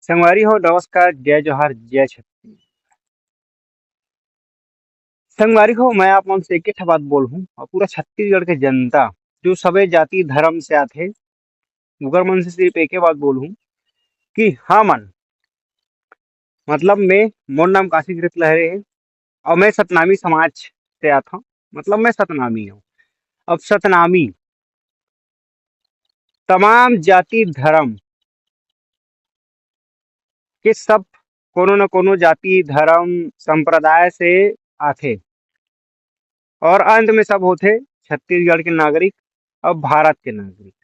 संगवारी हो नमस्कार, जय जोहार, जय छत्तीस। संगवारी हो मैं आप मन से एक ठा बात बोलहूँ और पूरा छत्तीसगढ़ के जनता जो सबे जाति धर्म से आथे उकर मन से सिर्फ एके बात बोलहूँ कि हमन मतलब मैं मोर नाम काशी कृत लहरे है और मैं सतनामी समाज से आता हूँ। मतलब मैं सतनामी हूँ। अब सतनामी तमाम जाति धर्म के सब कोनो न कोनो जाति धर्म संप्रदाय से आथे और अंत में सब होते छत्तीसगढ़ के नागरिक और भारत के नागरिक।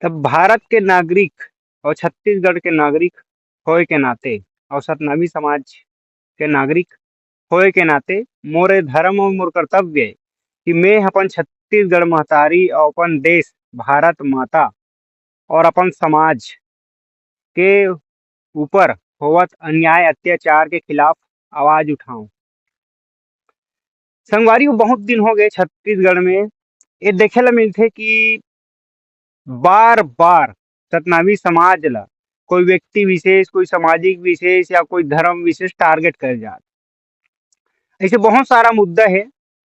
तब भारत के नागरिक और छत्तीसगढ़ के नागरिक होए के नाते और सतनामी समाज के नागरिक होए के नाते मोरे धर्म और मोर कर्तव्य है कि मैं अपन छत्तीसगढ़ महतारी और अपन देश भारत माता और अपन समाज के ऊपर होवत अन्याय अत्याचार के खिलाफ आवाज उठाऊं। संगवारी को बहुत दिन हो गए छत्तीसगढ़ में ये देखे ला मिलथे कि बार बार सतनामी समाज ला कोई व्यक्ति विशेष, कोई सामाजिक विशेष या कोई धर्म विशेष टारगेट कर जात। ऐसे बहुत सारा मुद्दा है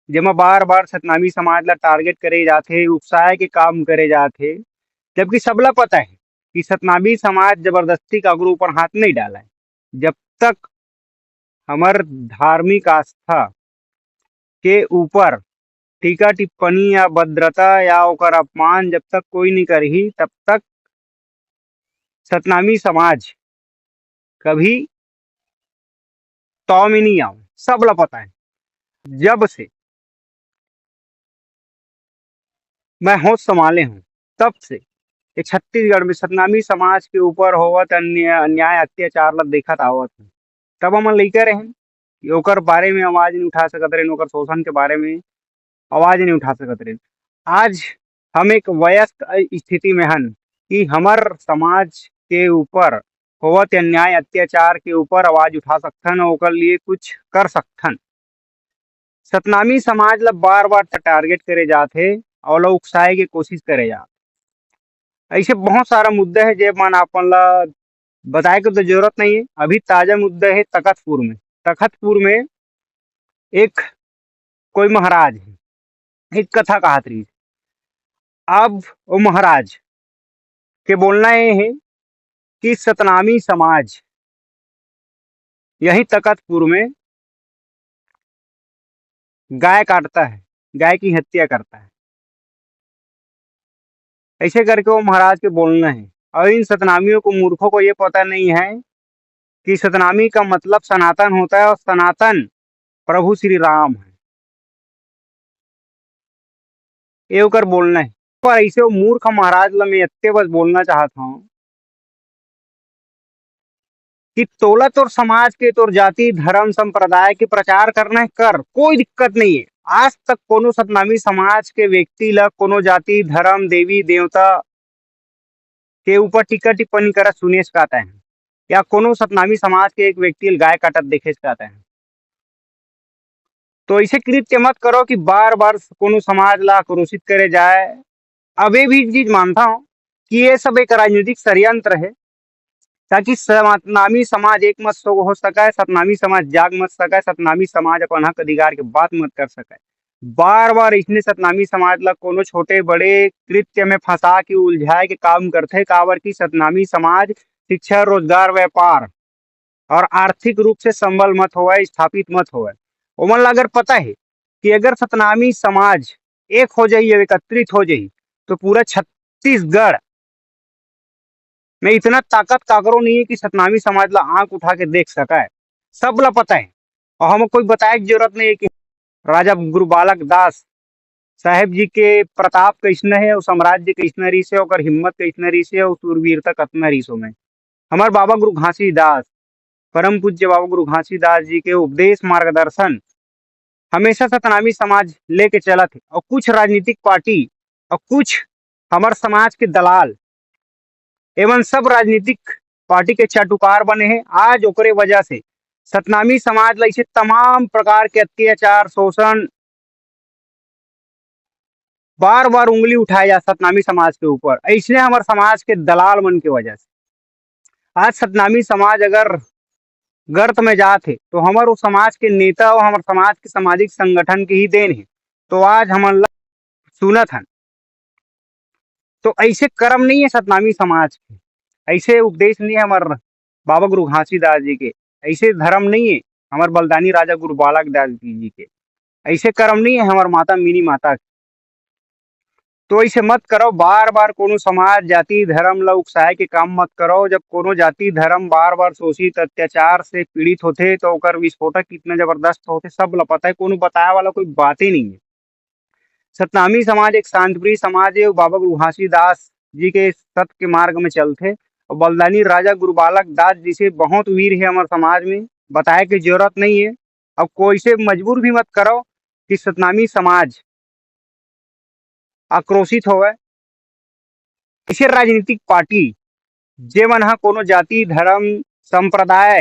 जेमा बार बार सतनामी समाज ला टारगेट करे जाथे, उकसाए के काम करे जाथे, जबकि सबला पता है कि सतनामी समाज जबरदस्ती काकरो ऊपर हाथ नहीं डाला है। जब तक हमर धार्मिक आस्था के ऊपर टीका टिप्पणी या भद्रता या ओकर अपमान जब तक कोई नहीं करही तब तक सतनामी समाज कभी तो में नहीं आओ। सबला पता है जब से मैं होश संभाले हूँ तब से ये छत्तीसगढ़ में सतनामी समाज के ऊपर होवत अन्याय अत्याचार ला देखत आवत हूँ। तब हमन लइका रहेन कि ओकर बारे में आवाज नहीं उठा सकत रहे, ओकर शोषण के बारे में आवाज नहीं उठा सकत रहे। आज हम एक वयस्क स्थिति में हन कि हमर समाज के ऊपर होवत अन्याय अत्याचार के ऊपर आवाज उठा सकथन और ओकर लिए कुछ कर सकथन। सतनामी समाज ला बार बार टारगेट करे जाथे और ला उकसाए के कोशिश करे जात। ऐसे बहुत सारा मुद्दा है जे मन आपन ला बताए के तो जरूरत नहीं है। अभी ताजा मुद्दा है तखतपुर में। तखतपुर में एक कोई महाराज है, एक कथा कहत रही। अब वो महाराज के बोलना ये है कि सतनामी समाज यही तखतपुर में गाय काटता है, गाय की हत्या करता है। ऐसे करके वो महाराज के बोलना है। और इन सतनामियों को मूर्खों को ये पता नहीं है कि सतनामी का मतलब सनातन होता है और सनातन प्रभु श्री राम है। ये ओकर बोलना है। पर ऐसे वो मूर्ख महाराज ला मैं इतने बस बोलना चाहता हूँ कि तोला तोर समाज के, तोर जाति धर्म संप्रदाय के प्रचार करना है कर, कोई दिक्कत नहीं है। आज तक कोनो सतनामी समाज के व्यक्ति ला कोनो जाति धर्म देवी देवता के ऊपर टीका टिप्पणी करत सुने सकता है या कोनो सतनामी समाज के एक व्यक्ति गाय काटत देखे सकता है। तो ऐसे कृत्य मत करो कि बार बार कोनो समाज ला आक्रोशित करे जाए। अब ये भी चीज मानता हूँ कि ये सब एक राजनीतिक षड्यंत्र है ताकि सतनामी समाज एक मत हो सके, सतनामी समाज जाग मत सके, सतनामी समाज अपन हक अधिकार के बात मत कर सके। बार बार इसने सतनामी समाज ला कोनो छोटे बड़े कृत्य में फंसा के उलझाए के काम करथे। काबर की सतनामी समाज शिक्षा, रोजगार, व्यापार और आर्थिक रूप से संबल मत होवे, स्थापित मत होवे। ओमन ला अगर पता है कि अगर सतनामी समाज एक हो जाई, एकत्रित हो जाई, तो पूरा छत्तीसगढ़ में इतना ताकत काकरो नहीं है कि सतनामी समाज ला आंख उठा के देख सका है। सब ला पता है और हमें कोई बताए की जरूरत नहीं है कि राजा गुरु बालक दास साहेब जी के प्रताप कैसने है और साम्राज्य कैसने रही से, और हिम्मत कैसने रही से और सूरवीरता कतना रही सो में। हमारे बाबा गुरु घासीदास, परम पूज्य बाबा गुरु घासीदास जी के उपदेश मार्गदर्शन हमेशा सतनामी समाज लेके चला थे। और कुछ राजनीतिक पार्टी और कुछ हमारे समाज के दलाल एवं सब राजनीतिक पार्टी के चाटुकार बने हैं। आज ओकरे वजह से सतनामी समाज ला इसे तमाम प्रकार के अत्याचार, शोषण बार बार उंगली उठाया जा सतनामी समाज के ऊपर। ऐसने हमारे समाज के दलाल मन के वजह से आज सतनामी समाज अगर गर्त में जात हे तो हमर वो समाज के नेता और हमर समाज के सामाजिक संगठन के ही देन है। तो आज हमन ला सुनत हन। तो ऐसे कर्म नहीं है सतनामी समाज के, ऐसे उपदेश नहीं है हमार बाबा गुरु घासीदास जी के, ऐसे धर्म नहीं है हमार बलदानी राजा गुरु बालक दास जी के, ऐसे कर्म नहीं है हमार माता मिनी माता के। तो ऐसे मत करो, बार बार कोनो समाज जाति धर्म ला उकसाए के काम मत करो। जब कोनो जाति धर्म बार बार शोषित अत्याचार से पीड़ित होते तो ओकर विस्फोटक कितना जबरदस्त होते सब ला पता है, कोनो बताए वाला कोई बात ही नहीं है। सतनामी समाज एक शांतिप्रिय समाज है और बाबा गुरु घासीदास जी के सत्य के मार्ग में चलते और बलदानी राजा गुरु बालक दास जी से बहुत वीर है हमारे समाज में, बताए की जरूरत नहीं है। अब कोई से मजबूर भी मत करो कि सतनामी समाज आक्रोशित होवे। इसे राजनीतिक पार्टी जे मन ह कोनो जाति धर्म संप्रदाय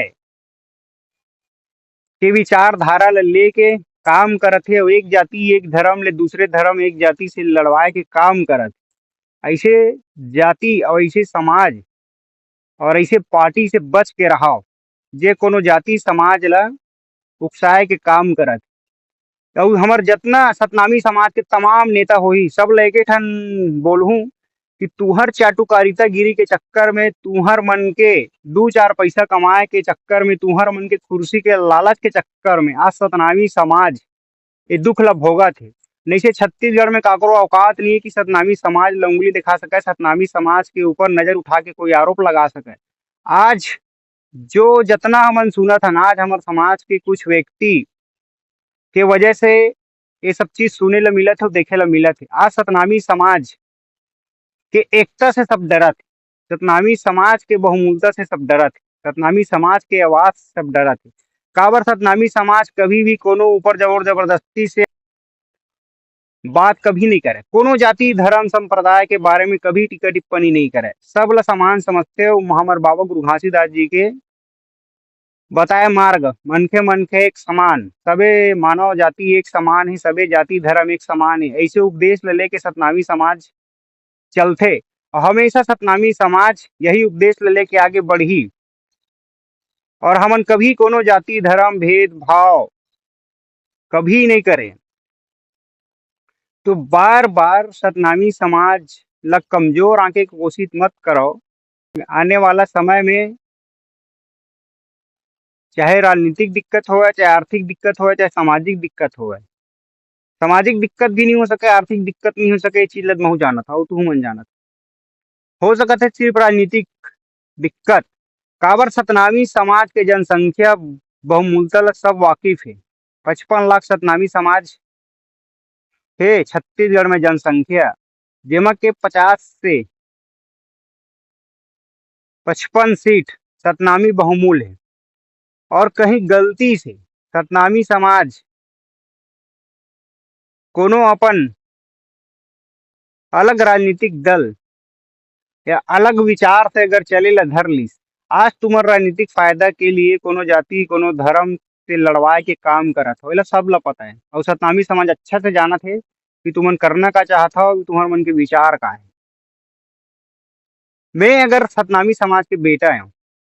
के विचारधारा ल लेके काम करत हे और एक जाति एक धर्म ले दूसरे धर्म एक जाति से लड़वाए के काम करत हे। ऐसे जाति और ऐसे समाज और ऐसे पार्टी से बच के रहो जे कोनो जाति समाज ला उकसाए के काम करत। और हमर जितना सतनामी समाज के तमाम नेता होही सब ल एके ठन बोलहूँ कि तुहर चाटुकारिता गिरी के चक्कर में, तुहर मन के दू चार पैसा कमाए के चक्कर में, तुहर मन के कुर्सी के लालच के चक्कर में आज सतनामी समाज ये दुख ला भोगत है। नहीं से छत्तीसगढ़ में काकरो औकात नहीं है कि सतनामी समाज ला उंगली दिखा सके, सतनामी समाज के ऊपर नजर उठा के कोई आरोप लगा सके। आज जो जितना हमन सुनत हन, आज हमार समाज के कुछ व्यक्ति के वजह से ये सब चीज सुने ला मिलत है, देखे ला मिलत है। आज सतनामी समाज के एकता से सब डरत है, सतनामी समाज के बहुमूलता से सब डरत है, सतनामी समाज के आवाज से सब डरत है। काबर सतनामी समाज कभी भी कोनो ऊपर जोर जबरदस्ती से बात कभी नहीं करे, कोनो जाति धर्म संप्रदाय के बारे में कभी टीका टिप्पणी नहीं करे, सब ला समान समझते हो। हमार बाबा गुरु घासीदास जी के बताए मार्ग मनखे मनखे एक समान, सबे मानव जाति एक समान है, सबे जाति धर्म एक समान है, ऐसे उपदेश ले लेके सतनामी समाज चलते और हमेशा सतनामी समाज यही उपदेश ले लेके आगे बढ़ी और हमन कभी कोनो जाति धर्म भेदभाव कभी नहीं करे। तो बार बार सतनामी समाज ला कमजोर आंके की कोशिश मत करो। आने वाला समय में चाहे राजनीतिक दिक्कत हो, चाहे आर्थिक दिक्कत हो, चाहे सामाजिक दिक्कत हो, सामाजिक दिक्कत भी नहीं हो सके, आर्थिक दिक्कत नहीं हो सके, ये चीज ला महू जानत था, तू मन जानत हो सकत है सिर्फ राजनीतिक दिक्कत। काबर सतनामी समाज के जनसंख्या बहुमूलता ला सब वाकिफ है, 55 लाख सतनामी समाज है छत्तीसगढ़ में जनसंख्या, जेमा के 50 से 55 सीट सतनामी बहुमूल है। और कहीं गलती से सतनामी समाज कोनो अपन अलग राजनीतिक दल या अलग विचार से अगर चले ला धर लिस, आज तुम्हार राजनीतिक फायदा के लिए कोनो जाति कोनो धर्म से लड़वाए के काम करत हो, एला सब ला पता है। और सतनामी समाज अच्छा से जानत है कि तुमन करना का चाहत हो, तुम्हार मन के विचार का है। मैं अगर सतनामी समाज के बेटा हूँ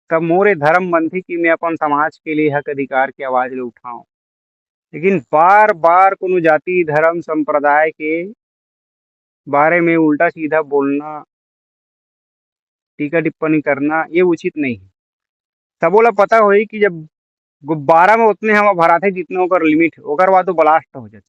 तब मोरे धर्म बनती कि मैं अपन समाज के लिए हक अधिकार की आवाज ले उठाऊं। लेकिन बार बार कोनो जाति धर्म संप्रदाय के बारे में उल्टा सीधा बोलना, टीका टिप्पणी करना ये उचित नहीं है। सबो ला पता होई कि जब गुब्बारा में उतने हवा भराथे जितने ओकर लिमिट है, ओकर बाद तो ब्लास्ट हो जाते।